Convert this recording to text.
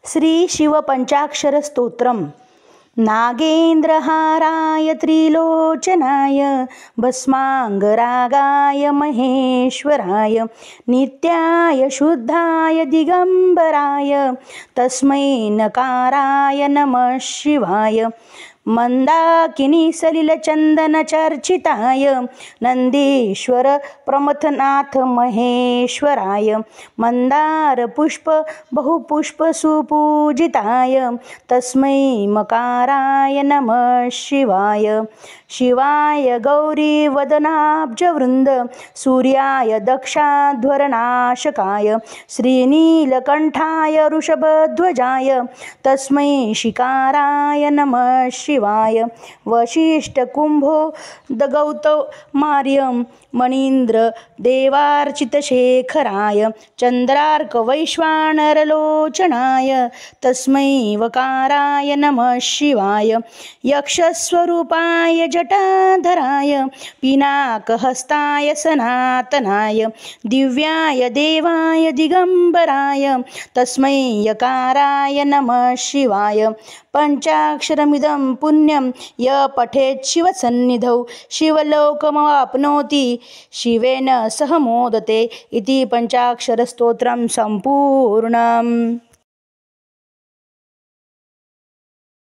श्री शिव पंचाक्षर स्तोत्रम. नागेंद्रहाराय त्रिलोचनाय भस्मांगरागाय महेश्वराय नित्याय शुद्धाय दिगंबराय तस्मै नकाराय नमः शिवाय. मंदाकिनी सलिलचंदन चर्चिताय नंदीश्वर प्रमथनाथ महेश्वराय मंदार पुष्प बहुपुष्प सुपूजिताय तस्मै मकाराय नमः शिवाय. शिवाय गौरी वदनाब्जवृंद सूर्याय दक्षाध्वरनाशकाय श्रीनीलकंठाय ऋषभध्वजाय तस्मै शिकाराय नमः शिवाय. वशिष्ठ कुंभोदगौतमार्यं मणींद्र देवार्चितशेखराय चंद्रार्क वैश्वानरलोचनाय तस्मै वकाराय नमः शिवाय. यक्षस्वरूपाय जटाधराय पिनाकहस्ताय सनातनाय दिव्याय देवाय दिगंबराय तस्मै यकाराय नमः शिवाय. पंचाक्षरमिदं पुण्यं य पठेत् शिवसन्निधौ शिवलोकमवाप्नोति शिवेन सह मोदते इति पंचाक्षरस्तोत्रं संपूर्णम्.